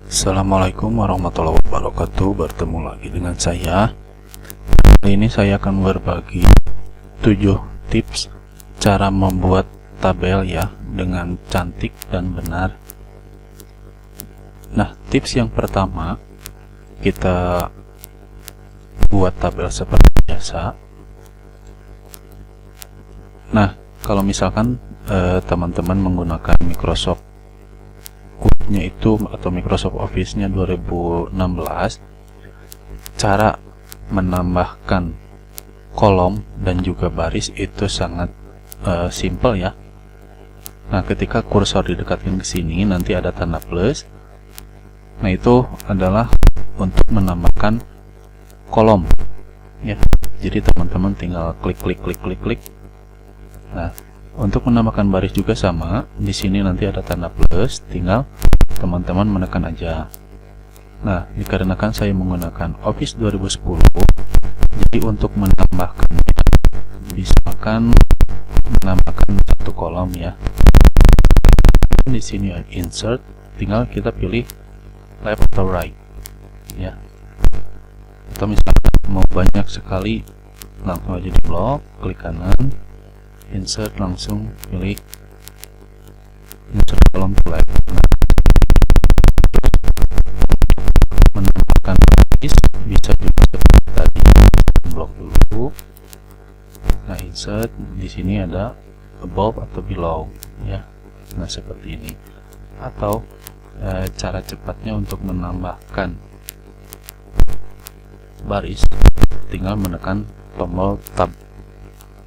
Assalamualaikum warahmatullahi wabarakatuh. Bertemu lagi dengan saya. Kali ini saya akan berbagi 7 tips cara membuat tabel ya dengan cantik dan benar. Nah, tips yang pertama, kita buat tabel seperti biasa. Nah, kalau misalkan teman-teman menggunakan Microsoft Word-nya itu atau Microsoft Office-nya 2016, cara menambahkan kolom dan juga baris itu sangat simple ya. Nah, ketika kursor didekatkan ke sini nanti ada tanda plus. Nah, itu adalah untuk menambahkan kolom ya. Jadi teman-teman tinggal klik. Nah, untuk menambahkan baris juga sama. Di sini nanti ada tanda plus, tinggal teman-teman menekan aja. Nah, dikarenakan saya menggunakan Office 2010, jadi untuk menambahkannya misalkan menambahkan satu kolom ya. Di sini insert, tinggal kita pilih left atau right ya. Atau misalkan mau banyak sekali, langsung aja di blok, klik kanan, insert, langsung pilih insert kolom to left. Menambahkan baris bisa juga seperti tadi, blok dulu. Nah, insert, di sini ada above atau below ya. Nah, seperti ini. Atau cara cepatnya untuk menambahkan baris, tinggal menekan tombol tab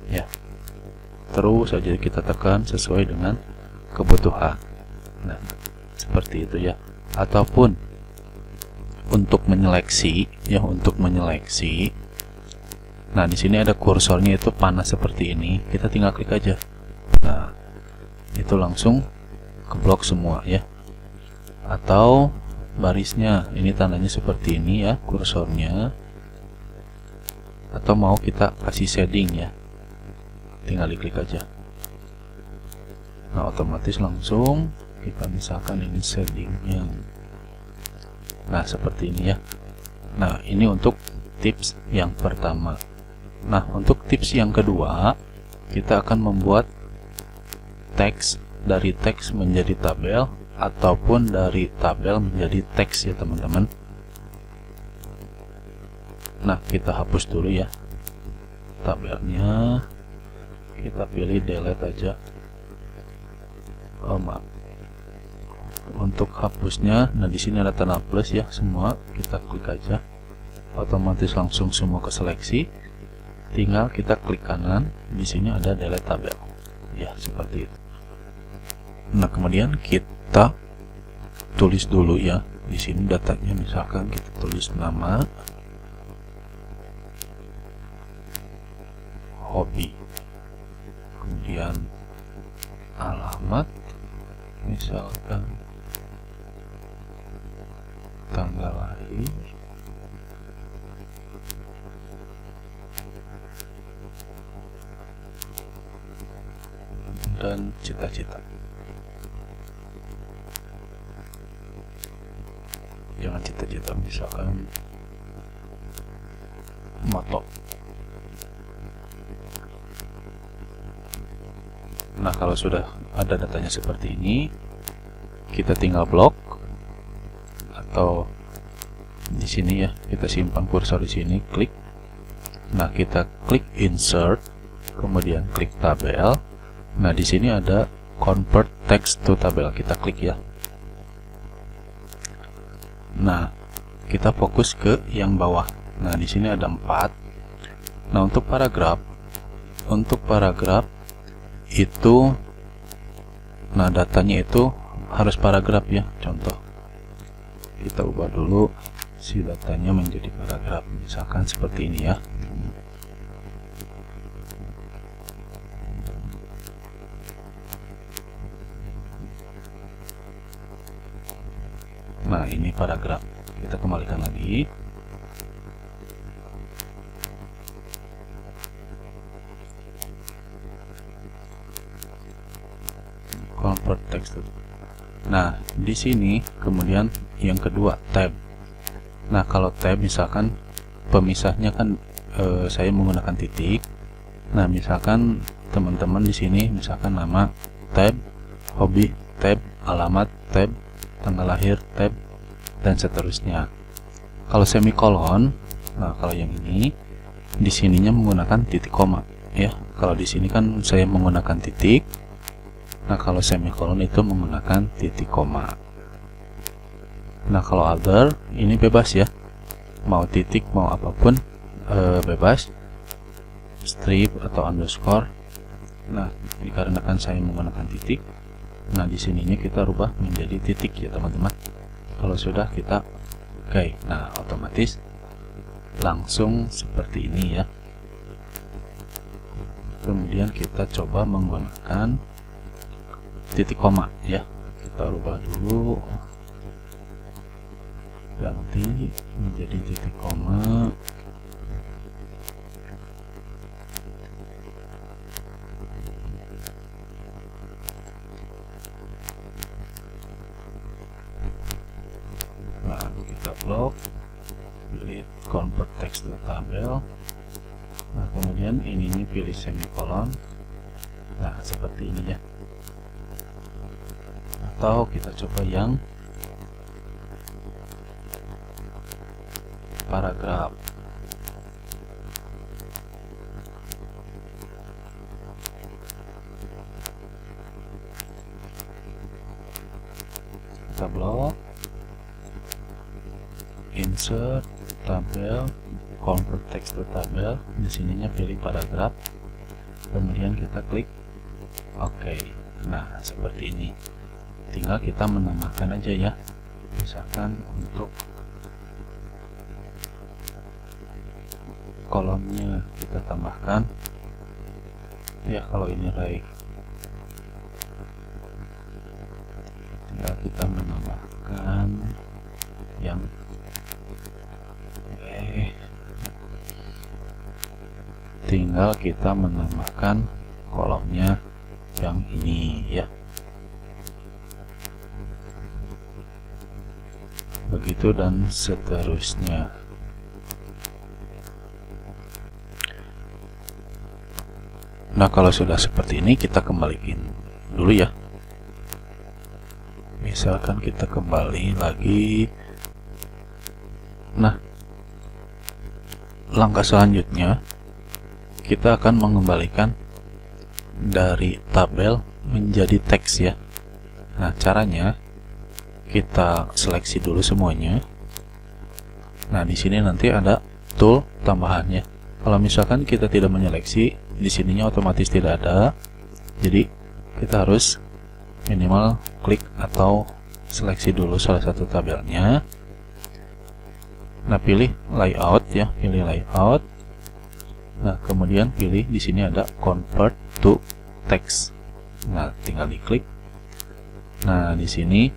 ya. Terus saja kita tekan sesuai dengan kebutuhan. Nah, seperti itu ya. Ataupun untuk menyeleksi ya, nah di sini ada kursornya itu panas seperti ini, kita tinggal klik aja. Nah, itu langsung keblok semua ya. Atau barisnya ini tandanya seperti ini ya, kursornya. Atau mau kita kasih shading ya, tinggal diklik aja. Nah, otomatis langsung kita misalkan ini shadingnya. Nah, seperti ini ya. Nah, ini untuk tips yang pertama. Nah, untuk tips yang kedua, kita akan membuat teks, dari teks menjadi tabel ataupun dari tabel menjadi teks ya teman-teman. Nah, kita hapus dulu ya tabelnya. Kita pilih delete aja. Oh, maaf. Untuk hapusnya, nah di sini ada tanda plus ya, semua kita klik aja. Otomatis langsung semua ke seleksi. Tinggal kita klik kanan, di sini ada delete tabel. Ya, seperti itu. Nah, kemudian kita tulis dulu ya. Di sini datanya misalkan kita tulis nama, hobi, kemudian alamat, misalkan tanggal lahir, dan cita-cita. Jangan cita-cita, misalkan moto. Nah, kalau sudah ada datanya seperti ini, kita tinggal blok, atau di sini ya, kita simpan kursor di sini, klik. Nah, kita klik insert, kemudian klik tabel. Nah, di sini ada convert text to tabel, kita klik ya. Nah, kita fokus ke yang bawah. Nah, di sini ada 4. Nah, untuk paragraf itu, nah datanya itu harus paragraf ya. Contoh, kita ubah dulu si datanya menjadi paragraf, misalkan seperti ini ya. Nah, ini paragraf. Kita kembalikan lagi. Convert text. Nah, di sini kemudian yang kedua tab. Nah, kalau tab misalkan pemisahnya kan saya menggunakan titik. Nah, misalkan teman-teman di sini misalkan nama tab, hobi tab, alamat tab, tanggal lahir tab, dan seterusnya. Kalau semikolon, nah kalau yang ini di sininya menggunakan titik koma ya. Kalau di sini kan saya menggunakan titik. Nah, kalau semikolon itu menggunakan titik koma. Nah, kalau other ini bebas ya. Mau titik mau apapun bebas. Strip atau underscore. Nah, dikarenakan saya menggunakan titik, nah di sininya kita rubah menjadi titik ya teman-teman. Kalau sudah kita oke, nah otomatis langsung seperti ini ya. Kemudian kita coba menggunakan titik koma ya. Kita rubah dulu, ganti menjadi titik koma. Blok, pilih convert text to tabel. Nah, kemudian ininya pilih semikolon. Nah, seperti ini ya. Atau kita coba yang paragraf. Kita blok, insert tabel, convert text to tabel. Di sininya pilih paragraf, kemudian kita klik oke. Nah, seperti ini. Tinggal kita menambahkan aja ya. Misalkan untuk kolomnya kita tambahkan ya. Kalau ini array, tinggal kita menambahkan yang tinggal kita menambahkan kolomnya yang ini ya. Begitu dan seterusnya. Nah, kalau sudah seperti ini kita kembalikan dulu ya. Misalkan kita kembali lagi. Nah, langkah selanjutnya kita akan mengembalikan dari tabel menjadi teks ya. Nah, caranya kita seleksi dulu semuanya. Nah, di sini nanti ada tool tambahannya. Kalau misalkan kita tidak menyeleksi, di sininya otomatis tidak ada. Jadi kita harus minimal klik atau seleksi dulu salah satu tabelnya. Nah, pilih layout ya, pilih layout. Nah, kemudian pilih di sini ada convert to text. Nah, tinggal diklik. Nah, di sini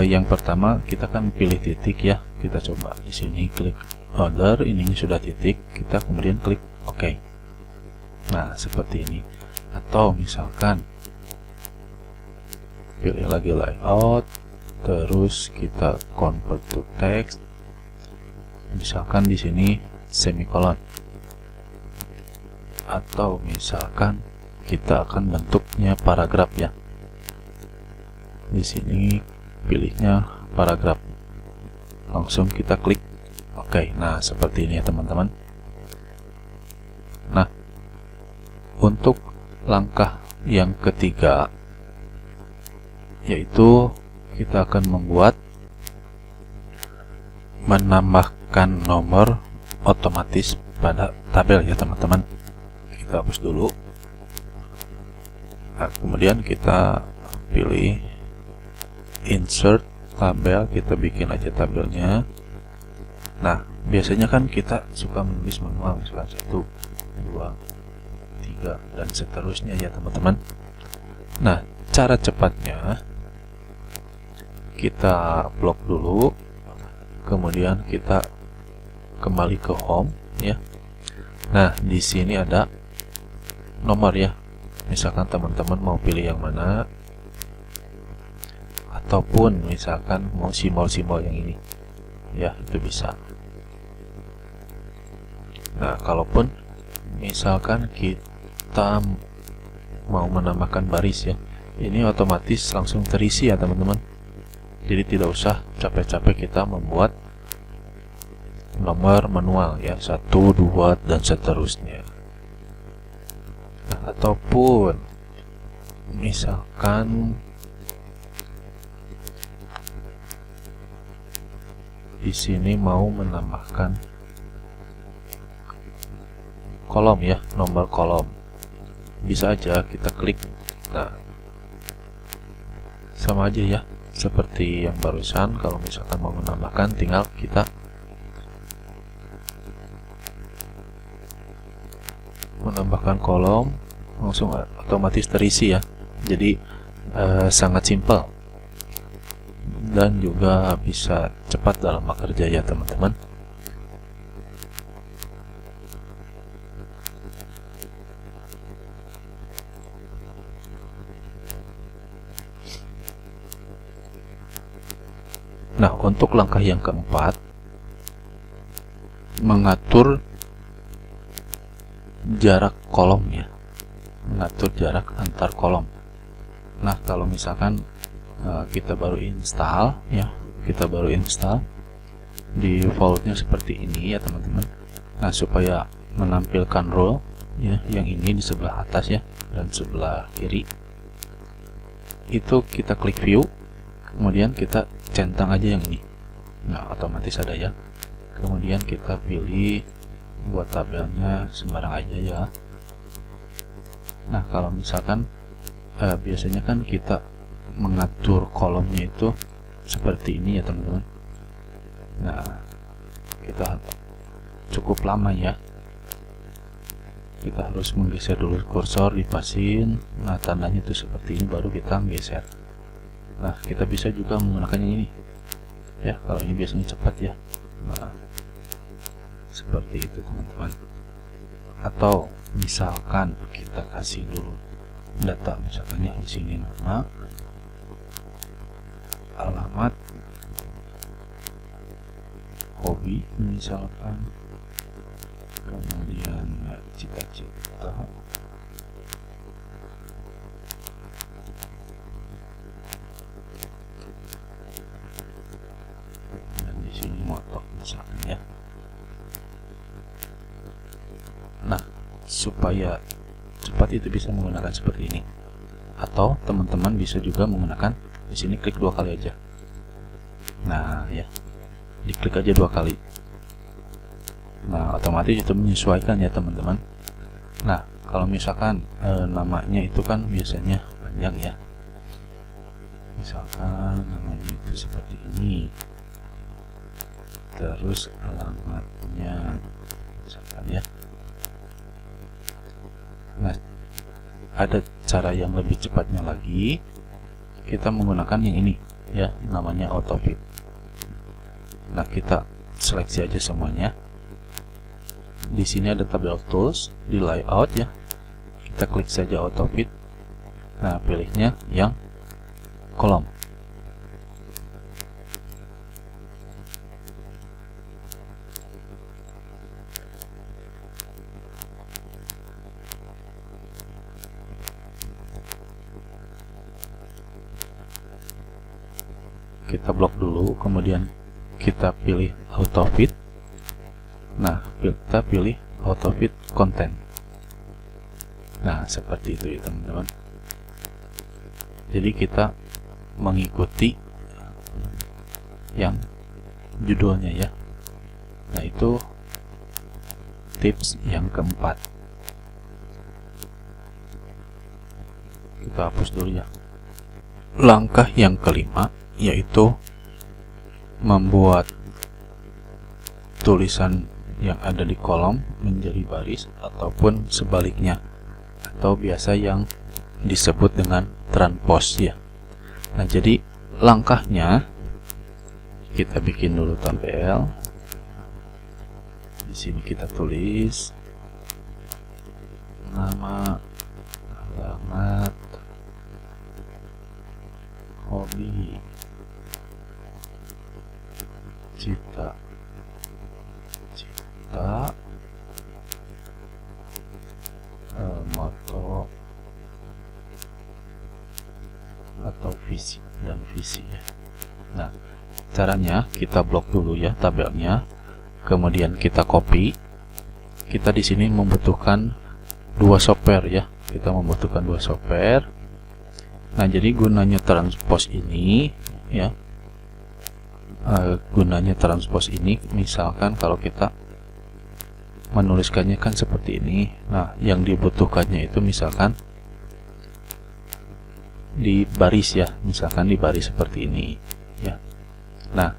yang pertama kita kan pilih titik ya. Kita coba di sini klik order, ini sudah titik, kita kemudian klik OK. Nah, seperti ini. Atau misalkan pilih lagi layout, terus kita convert to text. Misalkan di sini semikolon. Atau misalkan kita akan bentuknya paragraf ya. Di sini pilihnya paragraf. Langsung kita klik OK. Nah, seperti ini ya teman-teman. Nah, untuk langkah yang ketiga yaitu kita akan menambahkan nomor otomatis pada tabel ya teman-teman. Kita hapus dulu. Nah, kemudian kita pilih insert tabel, kita bikin aja tabelnya. Nah, biasanya kan kita suka menulis manual, misalkan 1, 2, 3 dan seterusnya ya teman-teman. Nah, cara cepatnya kita blok dulu, kemudian kita kembali ke home ya. Nah, di sini ada nomor ya. Misalkan teman-teman mau pilih yang mana, ataupun misalkan mau simbol-simbol yang ini ya, itu bisa. Nah, kalaupun misalkan kita mau menambahkan baris ya, ini otomatis langsung terisi ya teman-teman. Jadi tidak usah capek-capek kita membuat nomor manual ya, 1, 2 dan seterusnya. Nah, ataupun misalkan di sini mau menambahkan kolom ya, nomor kolom, bisa aja kita klik. Nah, sama aja ya seperti yang barusan. Kalau misalkan mau menambahkan, tinggal kita menambahkan kolom, langsung otomatis terisi ya. Jadi sangat simpel dan juga bisa cepat dalam bekerja ya teman-teman. Nah, untuk langkah yang keempat, mengatur jarak kolom ya, mengatur jarak antar kolom. Nah, kalau misalkan kita baru install ya, defaultnya seperti ini ya teman-teman. Nah, supaya menampilkan role ya, yang ini di sebelah atas ya dan sebelah kiri, itu kita klik view, kemudian kita centang aja yang ini. Nah, otomatis ada ya. Kemudian kita pilih buat tabelnya sembarang aja ya. Nah, kalau misalkan biasanya kan kita mengatur kolomnya itu seperti ini ya teman-teman. Nah, kita cukup lama ya, kita harus menggeser dulu kursor, dipasin. Nah, tandanya itu seperti ini, baru kita geser. Nah, kita bisa juga menggunakan yang ini ya, kalau ini biasanya cepat ya. Nah, seperti itu teman-teman. Atau misalkan kita kasih dulu data, misalkan ya di sini nama, alamat, hobi misalkan, kemudian cita-cita, dan di sini moto misalkan ya. Nah, supaya cepat itu bisa menggunakan seperti ini. Atau teman-teman bisa juga menggunakan di sini klik 2 kali aja. Nah, ya. Diklik aja 2 kali. Nah, otomatis itu menyesuaikan ya, teman-teman. Nah, kalau misalkan namanya itu kan biasanya panjang ya. Misalkan namanya itu seperti ini. Terus alamatnya misalkan ya. Nah, ada cara yang lebih cepatnya lagi, kita menggunakan yang ini ya, namanya autofit. Nah, kita seleksi aja semuanya. Di sini ada tabel tools, di layout ya, kita klik saja autofit. Nah, pilihnya yang kolom. Kita blok dulu, kemudian kita pilih autofit. Nah, kita pilih autofit content. Nah, seperti itu ya teman-teman. Jadi kita mengikuti yang judulnya ya. Nah, itu tips yang keempat. Kita hapus dulu ya. Langkah yang kelima yaitu membuat tulisan yang ada di kolom menjadi baris ataupun sebaliknya, atau biasa yang disebut dengan transpose ya. Nah, jadi langkahnya kita bikin dulu tabel. Di sini kita tulis nama, alamat, hobi, Cita moto atau visi dan visi ya. Nah, caranya kita blok dulu ya tabelnya, kemudian kita copy. Kita di sini membutuhkan 2 software ya. Kita membutuhkan 2 software. Nah, jadi gunanya transpose ini ya. Gunanya transpose ini misalkan kalau kita menuliskannya kan seperti ini. Nah, yang dibutuhkannya itu misalkan di baris ya, misalkan di baris seperti ini ya. Nah,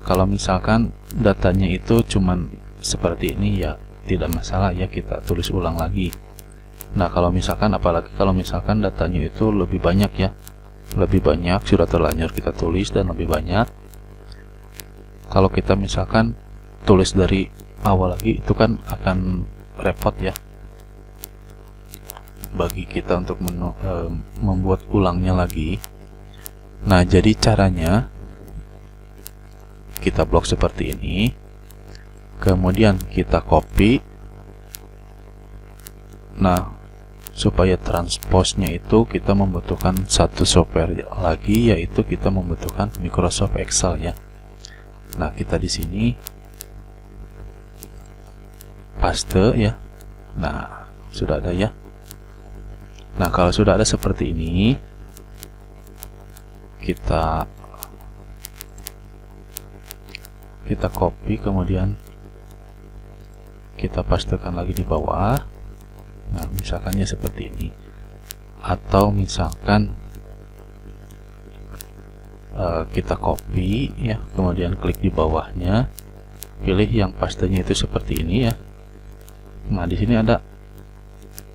kalau misalkan datanya itu cuman seperti ini ya tidak masalah ya, kita tulis ulang lagi. Nah, kalau misalkan apalagi kalau misalkan datanya itu lebih banyak ya, lebih banyak sudah terlanjur kita tulis dan lebih banyak. Kalau kita misalkan tulis dari awal lagi itu kan akan repot ya bagi kita untuk membuat ulangnya lagi. Nah, jadi caranya kita blok seperti ini, kemudian kita copy. Nah, supaya transposnya itu kita membutuhkan satu software lagi, yaitu kita membutuhkan Microsoft Excel ya. Nah, kita di sini paste ya. Nah, sudah ada ya. Nah, kalau sudah ada seperti ini, kita copy, kemudian kita pastekan lagi di bawah. Nah, misalkannya seperti ini. Atau misalkan kita copy ya, kemudian klik di bawahnya, pilih yang pastenya itu seperti ini ya. Nah, di sini ada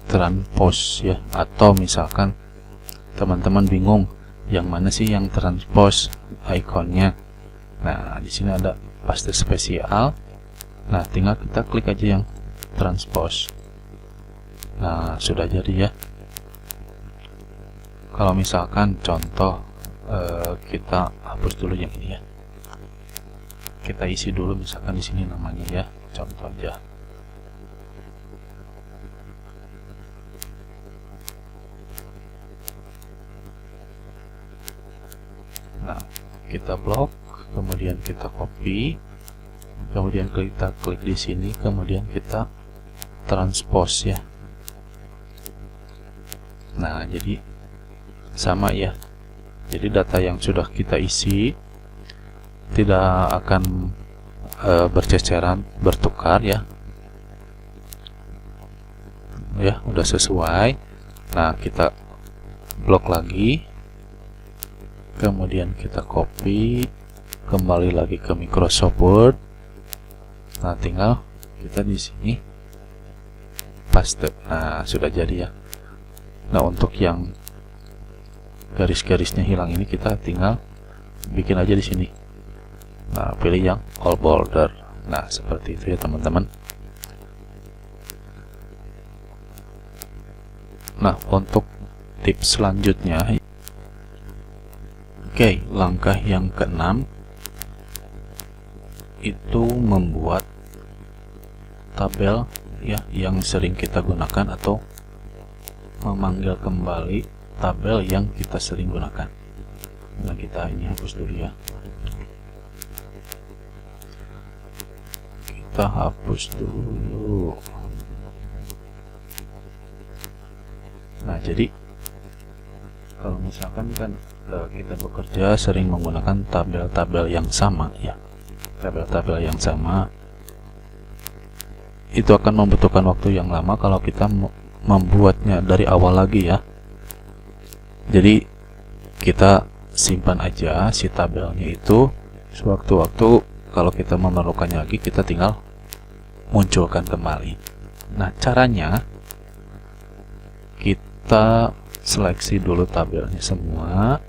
transpose ya, atau misalkan teman-teman bingung yang mana sih yang transpose ikonnya. Nah, di sini ada paste spesial. Nah, tinggal kita klik aja yang transpose. Nah, sudah jadi ya. Kalau misalkan contoh kita hapus dulu yang ini ya. Kita isi dulu misalkan di sini namanya ya, contoh aja. Nah, kita blok, kemudian kita copy, kemudian kita klik di sini, kemudian kita transpose ya. Nah, jadi sama ya. Jadi data yang sudah kita isi tidak akan berceceran, bertukar ya. Ya, udah sesuai. Nah, kita blok lagi. Kemudian kita copy, kembali lagi ke Microsoft Word. Nah, tinggal kita di sini paste. Nah, sudah jadi ya. Nah, untuk yang garis-garisnya hilang ini kita tinggal bikin aja di sini. Nah, pilih yang all border. Nah, seperti itu ya teman-teman. Nah, untuk tips selanjutnya, oke, langkah yang keenam itu membuat tabel ya yang sering kita gunakan, atau memanggil kembali tabel yang kita sering gunakan. Nah, kita ini hapus dulu ya. Kita hapus dulu. Nah, jadi kalau misalkan kan kita bekerja sering menggunakan tabel-tabel yang sama ya, tabel-tabel yang sama, itu akan membutuhkan waktu yang lama kalau kita membuatnya dari awal lagi ya. Jadi kita simpan aja si tabelnya itu, sewaktu-waktu kalau kita memerlukannya lagi kita tinggal munculkan kembali. Nah, caranya kita seleksi dulu tabelnya semua,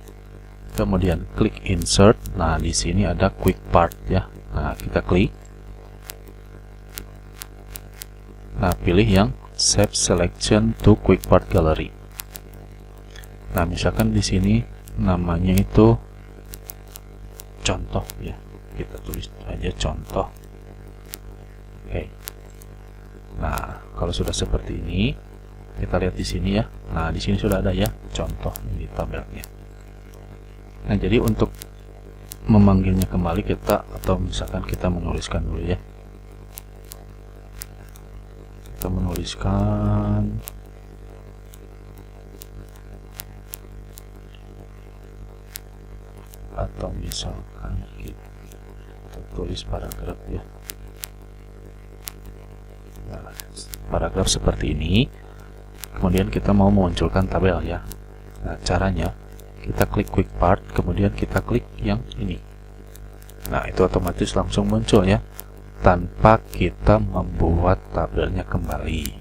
kemudian klik insert. Nah, di sini ada quick part ya. Nah, kita klik. Nah, pilih yang save selection to quick part gallery. Nah, misalkan di sini namanya itu contoh ya, kita tulis aja contoh. Oke. Nah, kalau sudah seperti ini, kita lihat di sini ya. Nah, di sini sudah ada ya contoh di tabelnya. Nah, jadi untuk memanggilnya kembali kita, atau misalkan kita menuliskan dulu ya. Kita menuliskan atau misalkan kita tulis paragraf ya. Nah, paragraf seperti ini. Kemudian kita mau memunculkan tabel ya. Nah, caranya kita klik quick part, kemudian kita klik yang ini. Nah, itu otomatis langsung muncul ya, tanpa kita membuat tabelnya kembali.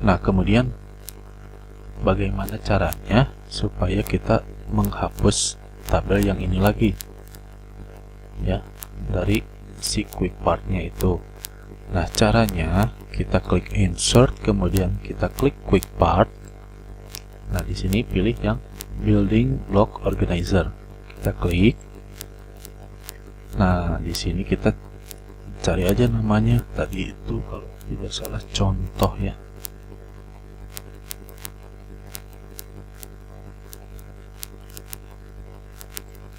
Nah, kemudian bagaimana caranya supaya kita menghapus tabel yang ini lagi ya, dari si quick partnya itu. Nah, caranya kita klik insert, kemudian kita klik quick part. Nah, di sini pilih yang building block organizer, kita klik. Nah, di sini kita cari aja namanya tadi itu, kalau tidak salah contoh ya.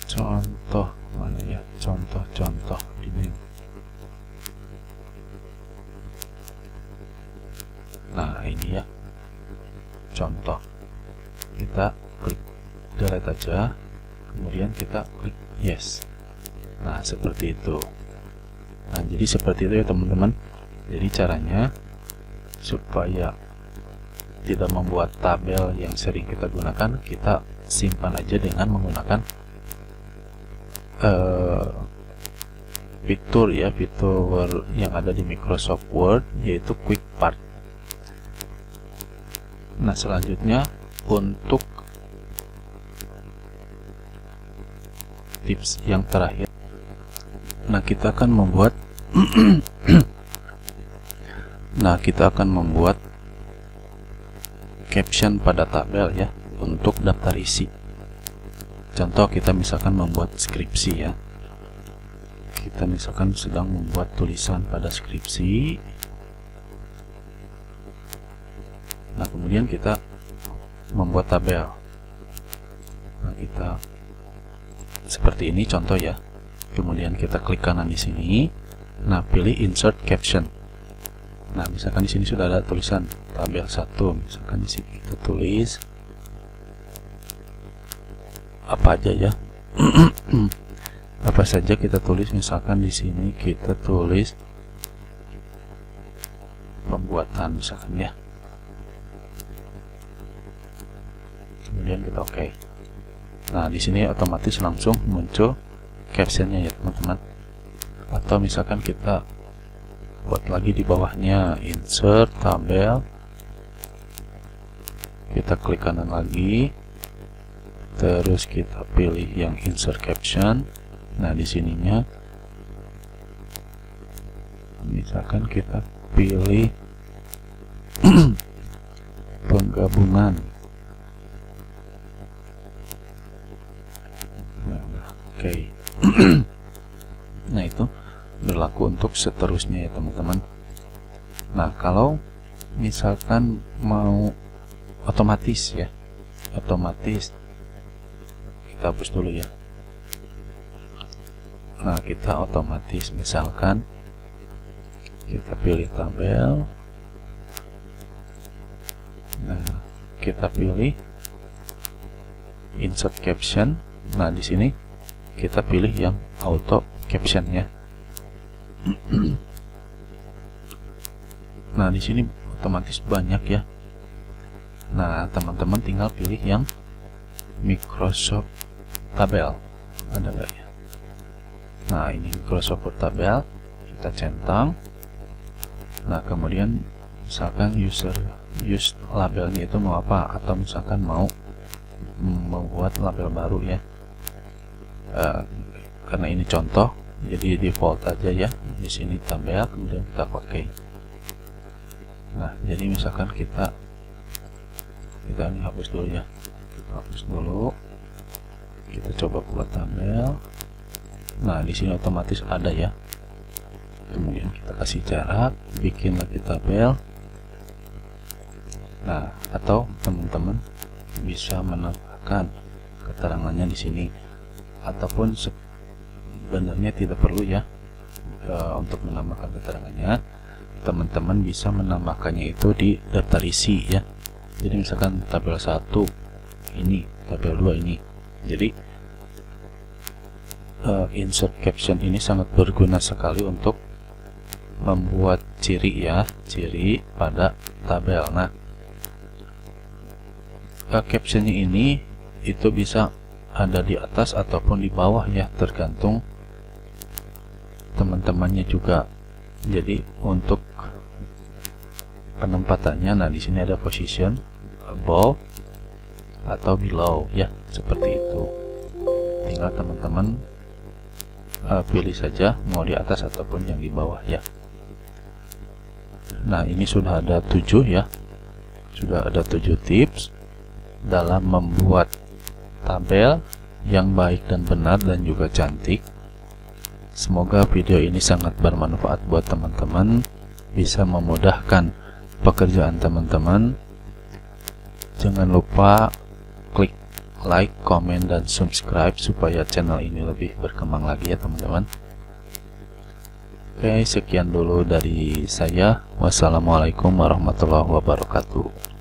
Contoh mana ya? Contoh ini. Nah, ini ya contoh. Kita klik delete aja, kemudian kita klik yes. Nah, seperti itu. Nah, jadi seperti itu ya teman-teman. Jadi caranya supaya tidak membuat tabel yang sering kita gunakan, kita simpan aja dengan menggunakan fitur ya, fitur yang ada di Microsoft Word, yaitu quick part. Nah, selanjutnya untuk tips yang terakhir, nah kita akan membuat caption pada tabel ya, untuk daftar isi. Contoh, kita misalkan membuat skripsi ya. Kita misalkan sedang membuat tulisan pada skripsi. Nah, kemudian kita membuat tabel. Nah, kita seperti ini contoh ya. Kemudian kita klik kanan di sini. Nah, pilih insert caption. Nah, misalkan di sini sudah ada tulisan tabel 1. Misalkan di sini kita tulis apa aja ya. Apa saja kita tulis, misalkan di sini kita tulis pembuatan misalkan ya. Kemudian kita oke. Nah, di sini otomatis langsung muncul captionnya ya teman-teman. Atau misalkan kita buat lagi di bawahnya insert tabel, kita klik kanan lagi, terus kita pilih yang insert caption. Nah, di sininya misalkan kita pilih penggabungan. Oke. Nah, itu berlaku untuk seterusnya ya teman-teman. Nah, kalau misalkan mau otomatis ya, otomatis kita hapus dulu ya. Nah, kita otomatis misalkan kita pilih tabel. Nah, kita pilih insert caption. Nah, di sini kita pilih yang auto caption ya. Nah, di sini otomatis banyak ya. Nah, teman-teman tinggal pilih yang Microsoft Tabel. Ada nggak ya? Nah, ini Microsoft Word Tabel. Kita centang. Nah, kemudian misalkan use labelnya itu mau apa, atau misalkan mau membuat label baru ya. Karena ini contoh, jadi default aja ya. Di sini tabel, kemudian kita pakai. Nah, jadi misalkan kita ini hapus dulu ya. Kita hapus dulu. Kita coba buat tabel. Nah, di sini otomatis ada ya. Kemudian kita kasih jarak, bikin lagi tabel. Nah, atau teman-teman bisa menambahkan keterangannya di sini, ataupun sebenarnya tidak perlu ya untuk menambahkan keterangannya. Teman-teman bisa menambahkannya itu di daftar isi ya. Jadi misalkan tabel 1 ini, tabel 2 ini. Jadi insert caption ini sangat berguna sekali untuk membuat ciri ya, ciri pada tabel. Nah, captionnya ini itu bisa ada di atas ataupun di bawah ya, tergantung teman-temannya juga. Jadi untuk penempatannya, nah di sini ada position, above atau below ya, seperti itu. Tinggal teman-teman pilih saja mau di atas ataupun yang di bawah ya. Nah, ini sudah ada 7 ya, sudah ada 7 tips dalam membuat tabel yang baik dan benar dan juga cantik. Semoga video ini sangat bermanfaat buat teman-teman, bisa memudahkan pekerjaan teman-teman. Jangan lupa klik like, komen, dan subscribe supaya channel ini lebih berkembang lagi ya teman-teman. Oke, sekian dulu dari saya. Wassalamualaikum warahmatullahi wabarakatuh.